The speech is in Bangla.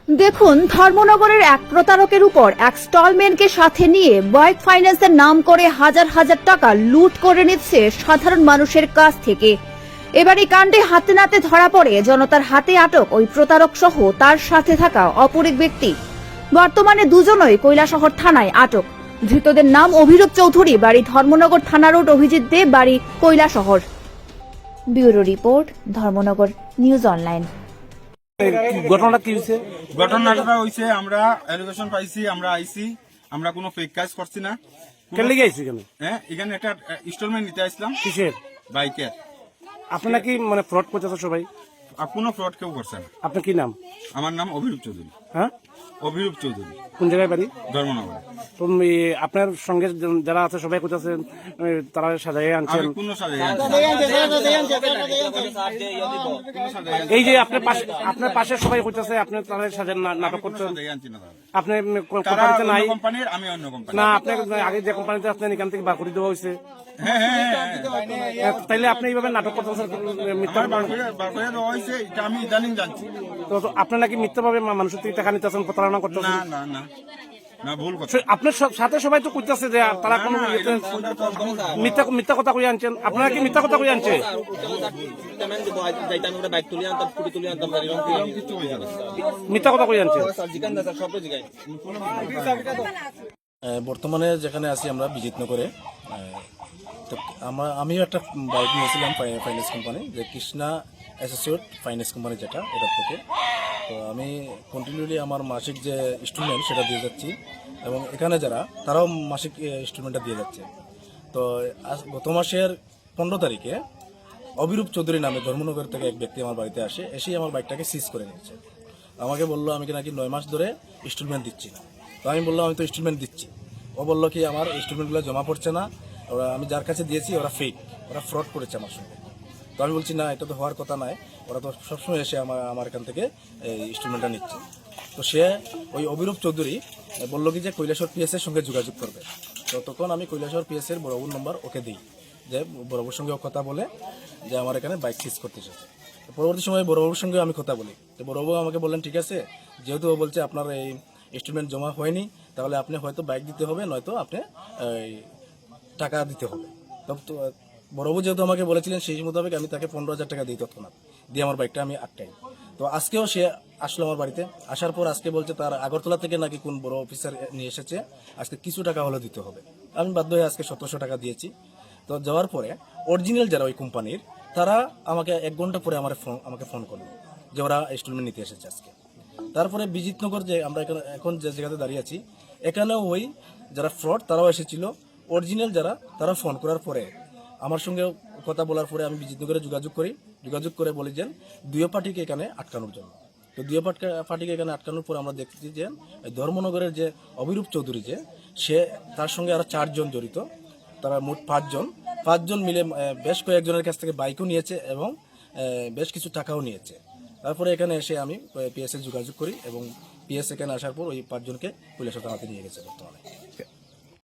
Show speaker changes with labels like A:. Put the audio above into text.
A: দেখুন, ধর্মনগরের এক প্রতারকের উপর এক স্টলম্যানকে সাথে নিয়ে বাইক ফাইন্যান্সের নাম করে হাজার হাজার টাকা লুট করে নিচ্ছে সাধারণ মানুষের কাছ থেকে। এবার এই কাণ্ডে হাতে নাতে ধরা পড়ে জনতার হাতে আটক ওই প্রতারক সহ তার সাথে থাকা অপর এক ব্যক্তি। বর্তমানে দুজনই কৈলাসহর থানায় আটক। ধৃতদের নাম অভিরূপ চৌধুরী, বাড়ি ধর্মনগর থানা রোড, অভিজিৎ দেব, বাড়ি Kailashahar. Bureau report, Dharmanagar news online.
B: ঘটনাটা কি হয়েছে?
C: ঘটনাটা হইছে আমরা এলিগেশন পাইছি, আমরা আইছি, আমরা কোনো ফেক কাজ করছি না।
B: কেন লেগে আইছি কেন?
C: হ্যাঁ, এখানে একটা ইনস্টলমেন্ট নিতে আসলাম
B: কিসের?
C: বাইকের।
B: আপনি নাকি মানে ফ্রড করতেছে সবাই?
C: আর কোনো ফ্রড কেউ করছে না।
B: আপনার কি নাম?
C: আমার নাম অভিরূপ চৌধুরী।
B: হ্যাঁ,
C: অভিরূপ চৌধুরী।
B: কোন জায়গায় বাড়ি?
C: ধর্মনগর।
B: তো আপনার সঙ্গে যারা আছে সবাই করতেছে, তারা সাজাই আনছেন?
C: আমি কোনো সাজাই
B: এই যে আপনার পাশে সবাই করতেছে, আপনি তারা সাজান নাটক করছেন?
C: আনছি না।
B: আপনি কোম্পানিতে নাই?
C: কোম্পানির, আমি অন্য কোম্পানি।
B: না, আপনি আগে যে কোম্পানিতে আসলেন এখান থেকে বার করে দেওয়া হয়েছে।
C: হ্যাঁ হ্যাঁ হ্যাঁ,
B: তাইলে আপনি এইভাবে নাটক করতেছেন মিথ্যা?
C: বার করে দেওয়া হয়েছে, এটা আমি ইদানিং জানছি।
B: তো আপনার নাকি মিথ্যাভাবে মানুষের থেকে টাকা নিতেছেন, প্রতারণা করতেছেন?
C: না না না না, ভুল কথা।
B: আপনার সাথে সবাই তো করতেছে যে তারা কোনো মিথ্যা কথা কই আনছেন। আপনারা কি মিথ্যা কথা কই আনছে? মিথ্যা কথা কই আনছে?
D: বর্তমানে যেখানে আছি আমরা বিজিতনগরে, তো আমিও একটা বাইক নিয়েছিলাম ফাইন্যান্স কোম্পানি, যে কৃষ্ণা অ্যাসোসিয়েট ফাইন্যান্স কোম্পানি, যেটা এটা থেকে। তো আমি কন্টিনিউলি আমার মাসিক যে ইনস্টলমেন্ট সেটা দিয়ে যাচ্ছি, এবং এখানে যারা তারাও মাসিক ইনস্টলমেন্টটা দিয়ে যাচ্ছে। তো গত মাসের 15 তারিখে অভিরূপ চৌধুরী নামে ধর্মনগর থেকে এক ব্যক্তি আমার বাড়িতে আসে, এসেই আমার বাইকটাকে সিজ করে নিয়েছে। আমাকে বললো আমি নাকি 9 মাস ধরে ইনস্টলমেন্ট দিচ্ছি না। তো আমি বললাম আমি তো ইনস্টলমেন্ট দিচ্ছি। ও বললো কি আমার ইনস্টলমেন্টগুলো জমা পড়ছে না, ওরা আমি যার কাছে দিয়েছি ওরা ফেক, ওরা ফ্রড করেছে আমার সঙ্গে। তো আমি বলছি না, এটা তো হওয়ার কথা নয়, ওরা তো সবসময় এসে আমার এখান থেকে এই ইনস্টলমেন্টটা নিচ্ছে। তো সে ওই অভিরূপ চৌধুরী বললো কি যে কৈলাসহর পিএস এর সঙ্গে যোগাযোগ করবে। তো তখন আমি কৈলাসহর পিএস এর বড়বাবুর নম্বর ওকে দিই, যে বড়বাবুর সঙ্গে ও কথা বলে যে আমার এখানে বাইক সিজ করতে এসেছে। পরবর্তী সময় বড়বাবুর সঙ্গে আমি কথা বলি, তো বড়বাবু আমাকে বললেন ঠিক আছে, যেহেতু ও বলছে আপনার এই ইনস্টলমেন্ট জমা হয়নি, তাহলে আপনি হয়তো বাইক দিতে হবে, নয়তো আপনি টাকা দিতে হবে। তো বড়বাবু যেহেতু আমাকে বলেছিলেন, সেই মোতাবেক আমি তাকে 15,000 টাকা দিই তৎক্ষণাৎ, দিয়ে আমার বাইকটা আমি আটকাই। তো আজকেও সে আসলো আমার বাড়িতে, আসার পর আজকে বলছে তার আগরতলা থেকে নাকি কোন বড় অফিসার নিয়ে এসেছে, আজকে কিছু টাকা হলে দিতে হবে। আমি বাধ্য হয়ে আজকে 1700 টাকা দিয়েছি। তো যাওয়ার পরে অরিজিনাল যারা ওই কোম্পানির, তারা আমাকে 1 ঘন্টা পরে আমাকে ফোন করলো যে ওরা ইনস্টলমেন্ট নিতে এসেছে আজকে। তারপরে বিজিতনগর যে আমরা এখন যে জায়গাতে দাঁড়িয়ে আছি, এখানেও ওই যারা ফ্রড তারাও এসেছিল, অরিজিনাল যারা তারা ফোন করার পরে আমার সঙ্গে কথা বলার পরে আমি বিজিতনগরে যোগাযোগ করে বলি যে 2 পার্টিকে এখানে আটকানোর জন্য। তো 2 পার্টিকে এখানে আটকানোর পর আমরা দেখছি যে ধর্মনগরের যে অভিরূপ চৌধুরী, যে সে তার সঙ্গে আরো 4 জন জড়িত, তারা মোট 5 জন মিলে বেশ কয়েকজনের কাছ থেকে বাইকও নিয়েছে এবং বেশ কিছু টাকাও নিয়েছে। তারপরে এখানে এসে আমি পিএস এ যোগাযোগ করি, এবং পিএস এখানে আসার পর ওই 5 জনকে কৈলাসহর থানাতে নিয়ে গেছে বর্তমানে।